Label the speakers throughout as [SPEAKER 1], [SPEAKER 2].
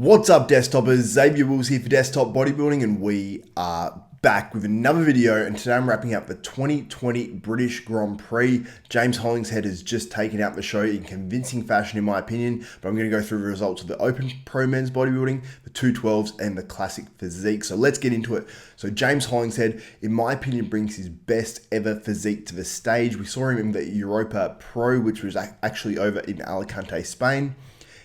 [SPEAKER 1] What's up, desktopers? Xavier Wills here for Desktop Bodybuilding, and we are back with another video. And today I'm wrapping up the 2020 British Grand Prix. James Hollingshead has just taken out the show in convincing fashion, in my opinion. But I'm going to go through the results of the Open Pro Men's Bodybuilding, the 212s, and the Classic Physique. So let's get into it. So James Hollingshead, in my opinion, brings his best ever physique to the stage. We saw him in the Europa Pro, which was actually over in Alicante, Spain.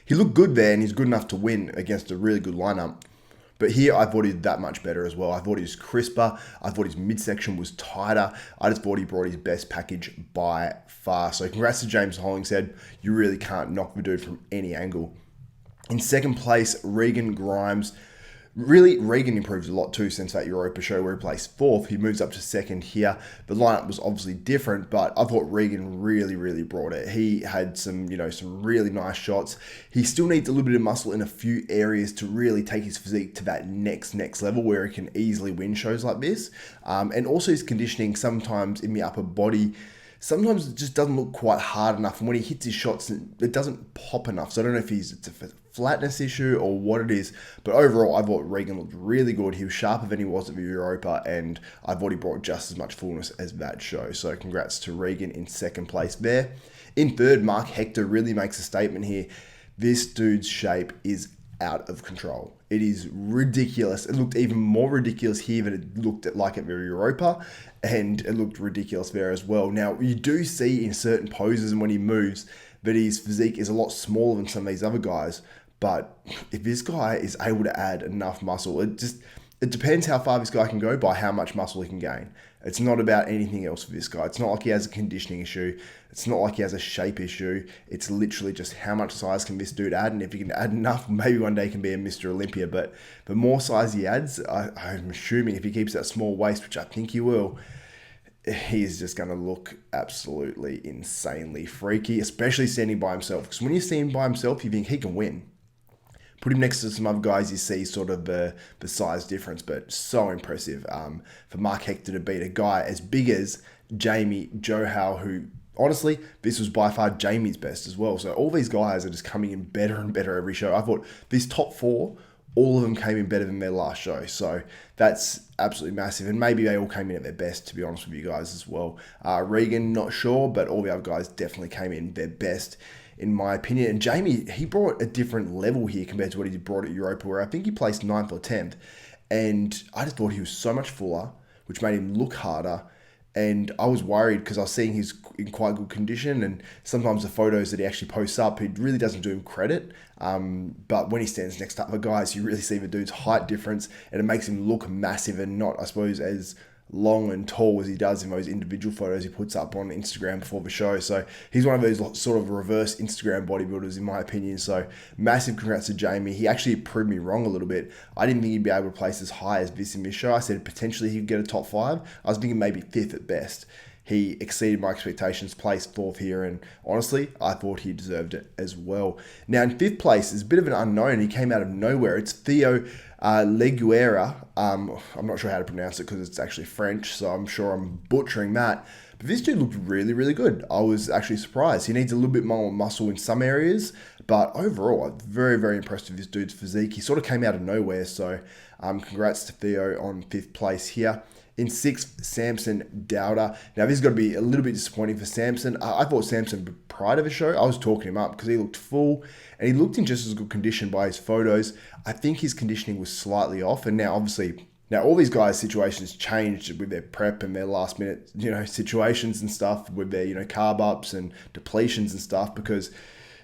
[SPEAKER 1] He looked good there, and he's good enough to win against a really good lineup. But here, I thought he did that much better as well. I thought he was crisper. I thought his midsection was tighter. I just thought he brought his best package by far. So congrats to James Hollingshead. You really can't knock the dude from any angle. In second place, Regan Grimes. Really, Regan improved a lot too since that Europa show where he placed fourth. He moves up to second here. The lineup was obviously different, but I thought Regan really brought it. He had some really nice shots. He still needs a little bit of muscle in a few areas to really take his physique to that next level where he can easily win shows like this. And also his conditioning sometimes in the upper body, sometimes it just doesn't look quite hard enough. And when he hits his shots, it doesn't pop enough. So I don't know if it's a flatness issue or what it is. But overall, I thought Regan looked really good. He was sharper than he was at the Europa. And I thought he brought just as much fullness as that show. So congrats to Regan in second place there. In third, Marc Hector really makes a statement here. This dude's shape is out of control. It is ridiculous. It looked even more ridiculous here than it looked like at the Europa, and it looked ridiculous there as well. Now, you do see in certain poses and when he moves that his physique is a lot smaller than some of these other guys, but if this guy is able to add enough muscle, it depends how far this guy can go by how much muscle he can gain. It's not about anything else for this guy. It's not like he has a conditioning issue. It's not like he has a shape issue. It's literally just how much size can this dude add, and if he can add enough, maybe one day he can be a Mr Olympia. But the more size he adds, I'm assuming if he keeps that small waist, which I think he will, he's just going to look absolutely insanely freaky, especially standing by himself. Because when you see him by himself, you think he can win. Put him next to some other guys, you see sort of the size difference, but so impressive for Marc Hector to beat a guy as big as Jamie Johal, who, honestly, this was by far Jamie's best as well. So all these guys are just coming in better and better every show. I thought this top four, all of them came in better than their last show. So that's absolutely massive. And maybe they all came in at their best, to be honest with you guys as well. Regan, not sure, but all the other guys definitely came in their best, in my opinion. And Jamie, he brought a different level here compared to what he brought at Europa, where I think he placed 9th or 10th. And I just thought he was so much fuller, which made him look harder. And I was worried because I was seeing he's in quite good condition, and sometimes the photos that he actually posts up, he really doesn't do him credit. But when he stands next to other guys, you really see the dude's height difference, and it makes him look massive and not, I suppose, as long and tall as he does in those individual photos he puts up on Instagram before the show. So he's one of those sort of reverse Instagram bodybuilders, in my opinion. So massive congrats to Jamie. He actually proved me wrong a little bit. I didn't think he'd be able to place as high as this in this show. I said potentially he'd get a top 5. I was thinking maybe 5th at best. He exceeded my expectations, placed 4th here, and honestly, I thought he deserved it as well. Now, in 5th place is a bit of an unknown. He came out of nowhere. It's Theo Leguera. I'm not sure how to pronounce it because it's actually French, so I'm sure I'm butchering that. But this dude looked really good. I was actually surprised. He needs a little bit more muscle in some areas, but overall, I'm very impressed with this dude's physique. He sort of came out of nowhere, so congrats to Theo on 5th place here. In 6th, Samson Dowder. Now, this has got to be a little bit disappointing for Samson. I thought Samson, prior to the show, I was talking him up because he looked full and he looked in just as good condition by his photos. I think his conditioning was slightly off. And now, obviously, all these guys' situations changed with their prep and their last minute, situations and stuff with their, carb ups and depletions and stuff, because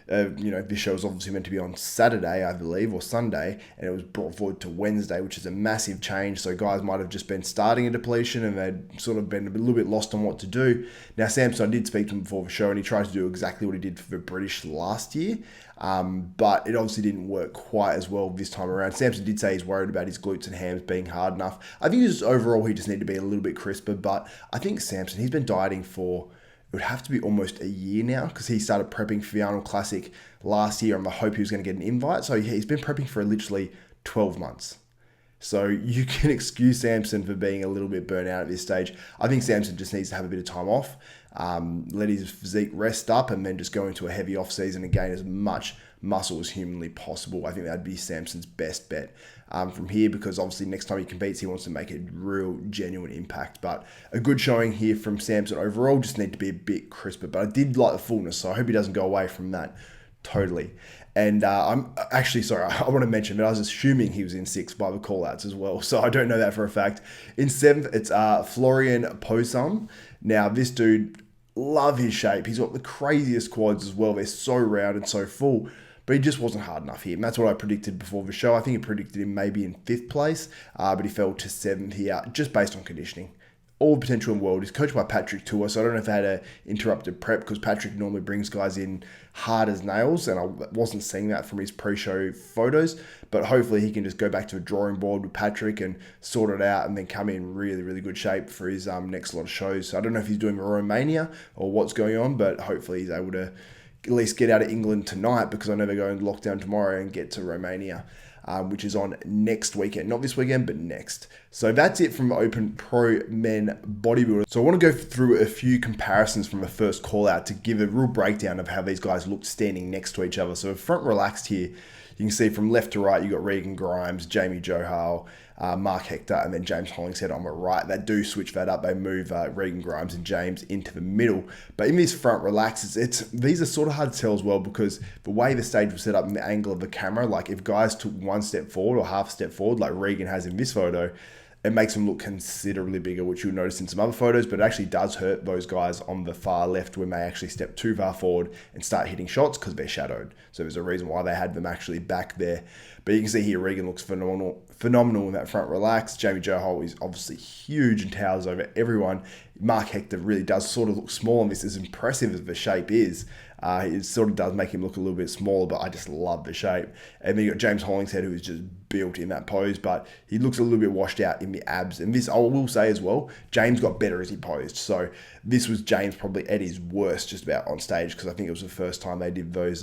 [SPEAKER 1] this show was obviously meant to be on Saturday, I believe, or Sunday, and it was brought forward to Wednesday, which is a massive change. So guys might have just been starting a depletion and they'd sort of been a little bit lost on what to do. Now, Samson, I did speak to him before the show, and he tried to do exactly what he did for the British last year, but it obviously didn't work quite as well this time around. Samson did say he's worried about his glutes and hams being hard enough. I think overall he just needed to be a little bit crisper, but I think Samson, he's been dieting for, it would have to be almost a year now, because he started prepping for the Arnold Classic last year on the hope he was going to get an invite. So he's been prepping for literally 12 months. So you can excuse Samson for being a little bit burnt out at this stage. I think Samson just needs to have a bit of time off, let his physique rest up, and then just go into a heavy off season and gain as much muscle as humanly possible. I think that'd be Samson's best bet from here, because obviously next time he competes, he wants to make a real genuine impact. But a good showing here from Samson overall, just need to be a bit crisper. But I did like the fullness, so I hope he doesn't go away from that totally. And I'm actually, sorry, I want to mention that I was assuming he was in 6th by the call-outs as well, so I don't know that for a fact. In 7th, it's Florian Posum. Now, this dude, love his shape. He's got the craziest quads as well. They're so round and so full, but he just wasn't hard enough here. And that's what I predicted before the show. I think I predicted him maybe in 5th place, but he fell to 7th here, just based on conditioning. All the potential in the world. He's coached by Patrick Tour, so I don't know if they had an interrupted prep, because Patrick normally brings guys in hard as nails, and I wasn't seeing that from his pre-show photos. But hopefully he can just go back to a drawing board with Patrick and sort it out, and then come in really, really good shape for his next lot of shows. So I don't know if he's doing Romania or what's going on, but hopefully he's able to at least get out of England tonight, because I know they're going lockdown tomorrow, and get to Romania. Which is on next weekend. Not this weekend, but next. So that's it from Open Pro Men Bodybuilder. So I want to go through a few comparisons from the first call out to give a real breakdown of how these guys looked standing next to each other. So front relaxed here, you can see from left to right, you got Regan Grimes, Jamie Johal, Marc Hector, and then James Hollingshead on the right. They do switch that up. They move Regan Grimes and James into the middle. But in this front relax, these are sort of hard to tell as well, because the way the stage was set up and the angle of the camera, like if guys took one step forward or half step forward, like Regan has in this photo, it makes them look considerably bigger, which you'll notice in some other photos, but it actually does hurt those guys on the far left when they actually step too far forward and start hitting shots, because they're shadowed. So there's a reason why they had them actually back there. But you can see here, Regan looks phenomenal in that front relax. Jamie Johal is obviously huge and towers over everyone. Marc Hector really does sort of look small on this, as impressive as the shape is. It sort of does make him look a little bit smaller, but I just love the shape. And then you got James Hollingshead, who is just built in that pose, but he looks a little bit washed out in the abs. And this, I will say as well, James got better as he posed. So this was James probably at his worst just about on stage, because I think it was the first time they did those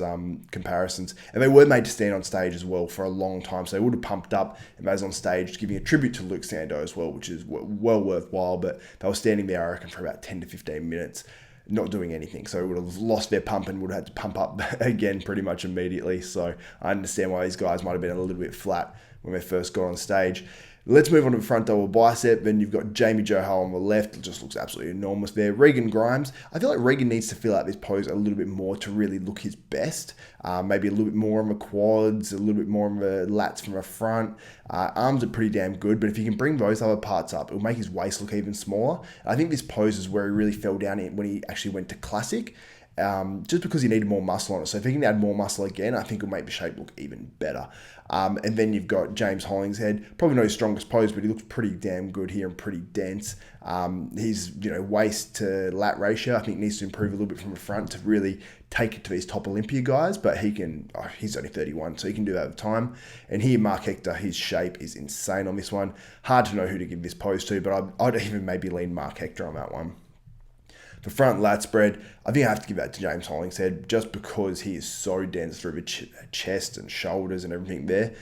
[SPEAKER 1] comparisons. And they were made to stand on stage as well for a long time, so they would have pumped up and they was on stage giving a tribute to Luke Sando as well, which is well worthwhile. But they were standing there, I reckon, for about 10 to 15 minutes. Not doing anything, so would have lost their pump and would have had to pump up again pretty much immediately. So I understand why these guys might have been a little bit flat when they first got on stage. Let's move on to the front double bicep. Then you've got Jamie Johal on the left. It just looks absolutely enormous there. Regan Grimes. I feel like Regan needs to fill out this pose a little bit more to really look his best. Maybe a little bit more on the quads, a little bit more on the lats from the front. Arms are pretty damn good, but if he can bring those other parts up, it'll make his waist look even smaller. I think this pose is where he really fell down when he actually went to Classic. Just because he needed more muscle on it. So if he can add more muscle again, I think it'll make the shape look even better. And then you've got James Hollingshead, probably not his strongest pose, but he looks pretty damn good here and pretty dense. His waist to lat ratio, I think, needs to improve a little bit from the front to really take it to these top Olympia guys, but he's only 31, so he can do that with time. And here, Marc Hector, his shape is insane on this one. Hard to know who to give this pose to, but I'd even maybe lean Marc Hector on that one. The front lat spread, I think I have to give that to James Hollingshead, just because he is so dense through the chest and shoulders and everything there.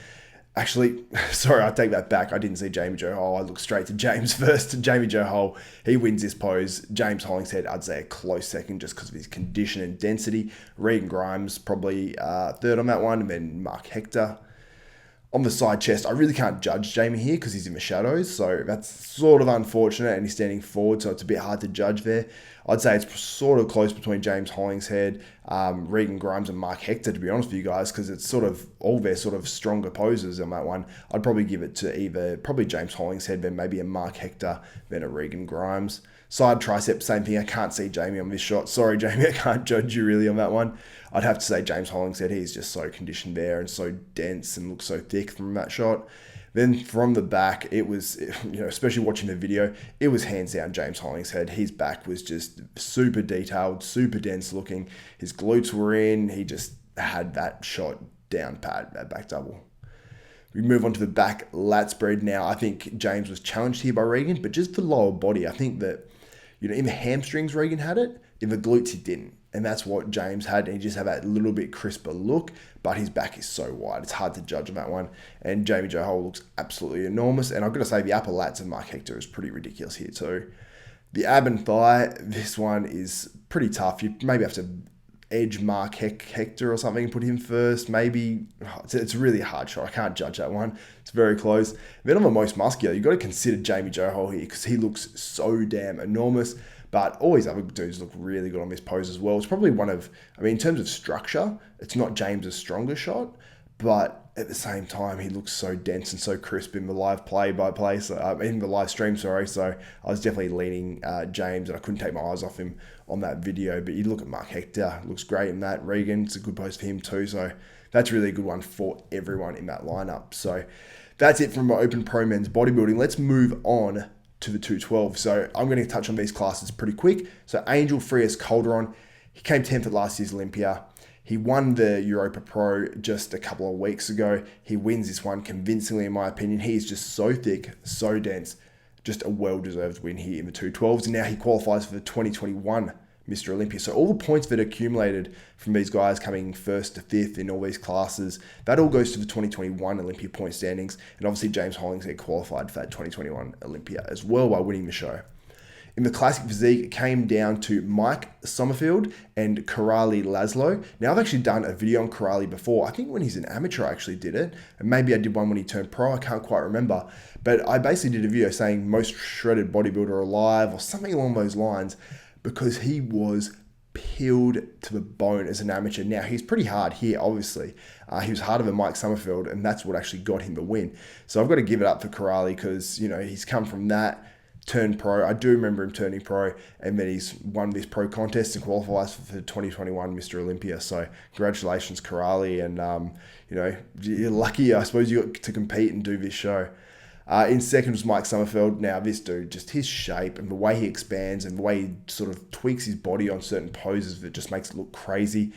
[SPEAKER 1] Actually, sorry, I take that back. I didn't see Jamie Johal. I looked straight to James first. Jamie Johal, he wins this pose. James Hollingshead, I'd say a close second, just because of his condition and density. Regan Grimes, probably third on that one, and then Marc Hector. On the side chest, I really can't judge Jamie here because he's in the shadows, so that's sort of unfortunate, and he's standing forward, so it's a bit hard to judge there. I'd say it's sort of close between James Hollingshead, Regan Grimes, and Marc Hector, to be honest with you guys, because it's sort of all their sort of stronger poses on that one. I'd probably give it to either probably James Hollingshead, then maybe a Marc Hector, then a Regan Grimes. Side tricep, same thing. I can't see Jamie on this shot. Sorry, Jamie, I can't judge you really on that one. I'd have to say James Hollingshead. He's just so conditioned there and so dense and looks so thick from that shot. Then from the back, it was, especially watching the video, it was hands down James Hollingshead. His back was just super detailed, super dense looking. His glutes were in. He just had that shot down pat, that back double. We move on to the back lat spread now. I think James was challenged here by Regan, but just for lower body, I think that, in the hamstrings, Regan had it. In the glutes, he didn't. And that's what James had. And he just had that little bit crisper look, but his back is so wide. It's hard to judge on that one. And Jamie Johal looks absolutely enormous. And I've got to say, the upper lats of Marc Hector is pretty ridiculous here too. The ab and thigh, this one is pretty tough. You maybe have to edge Marc Hector or something, put him first, maybe. It's a really hard shot. I can't judge that one. It's very close. Then on the most muscular, you've got to consider Jamie Johal here because he looks so damn enormous. But all these other dudes look really good on this pose as well. It's probably one of, I mean, in terms of structure, it's not James's strongest shot, but at the same time, he looks so dense and so crisp in the live play-by-play, in the live stream, sorry. So I was definitely leaning James, and I couldn't take my eyes off him on that video. But you look at Marc Hector, looks great in that. Regan, it's a good pose for him too. So that's really a good one for everyone in that lineup. So that's it from my Open Pro Men's Bodybuilding. Let's move on to the 212. So I'm going to touch on these classes pretty quick. So Angel Frias Calderon, he came 10th at last year's Olympia. He won the Europa Pro just a couple of weeks ago. He wins this one convincingly, in my opinion. He is just so thick, so dense. Just a well-deserved win here in the 212s. And now he qualifies for the 2021 Mr Olympia. So all the points that accumulated from these guys coming 1st to 5th in all these classes, that all goes to the 2021 Olympia point standings. And obviously James Hollingshead qualified for that 2021 Olympia as well by winning the show. In the Classic Physique, it came down to Mike Sommerfeld and Karali Laszlo. Now, I've actually done a video on Karali before. I think when he's an amateur, I actually did it. And maybe I did one when he turned pro. I can't quite remember. But I basically did a video saying most shredded bodybuilder alive or something along those lines because he was peeled to the bone as an amateur. Now, he's pretty hard here, obviously. He was harder than Mike Sommerfeld, and that's what actually got him the win. So I've got to give it up for Karali because, you know, he's come from that, turned pro. I do remember him turning pro, and then he's won this pro contest and qualifies for the 2021 Mr Olympia. So congratulations, Karali, and you know, you're lucky, I suppose, you got to compete and do this show. In second was Mike Sommerfeld. Now, this dude, just his shape and the way he expands and the way he sort of tweaks his body on certain poses that just makes it look crazy.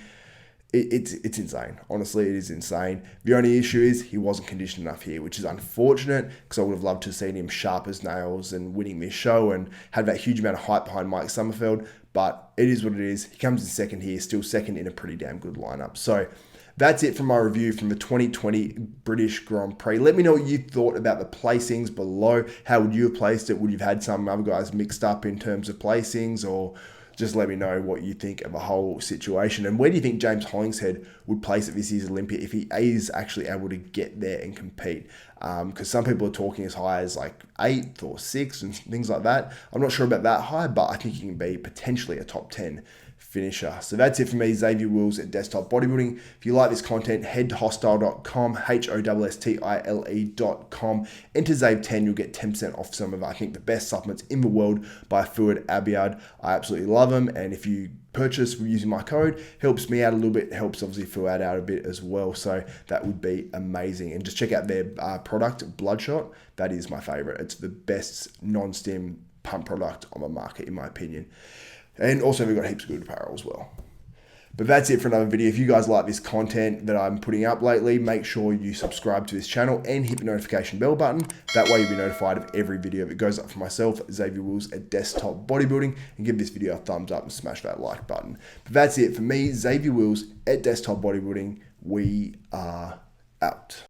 [SPEAKER 1] It's insane. Honestly, it is insane. The only issue is he wasn't conditioned enough here, which is unfortunate because I would have loved to have seen him sharp as nails and winning this show and had that huge amount of hype behind Mike Sommerfeld. But it is what it is. He comes in second here, still second in a pretty damn good lineup. So that's it from my review from the 2020 British Grand Prix. Let me know what you thought about the placings below. How would you have placed it? Would you have had some other guys mixed up in terms of placings, or just let me know what you think of the whole situation. And where do you think James Hollingshead would place at this year's Olympia if he is actually able to get there and compete? Because some people are talking as high as like 8th or 6th and things like that. I'm not sure about that high, but I think he can be potentially a top 10 finisher. So that's it for me, Xavier Wills at Desktop Bodybuilding. If you like this content, head to hostile.com, HOSSTILE.com. Enter Xav10, you'll get 10% off some of, I think, the best supplements in the world by Fuad Abiad. I absolutely love them. And if you purchase using my code, helps me out a little bit, helps obviously Fuad out a bit as well. So that would be amazing. And just check out their product, Bloodshot. That is my favorite. It's the best non-stim pump product on the market, in my opinion. And also we've got heaps of good apparel as well. But that's it for another video. If you guys like this content that I'm putting up lately, make sure you subscribe to this channel and hit the notification bell button. That way you'll be notified of every video that goes up for myself, Xavier Wills at Desktop Bodybuilding, and give this video a thumbs up and smash that like button. But that's it for me, Xavier Wills at Desktop Bodybuilding. We are out.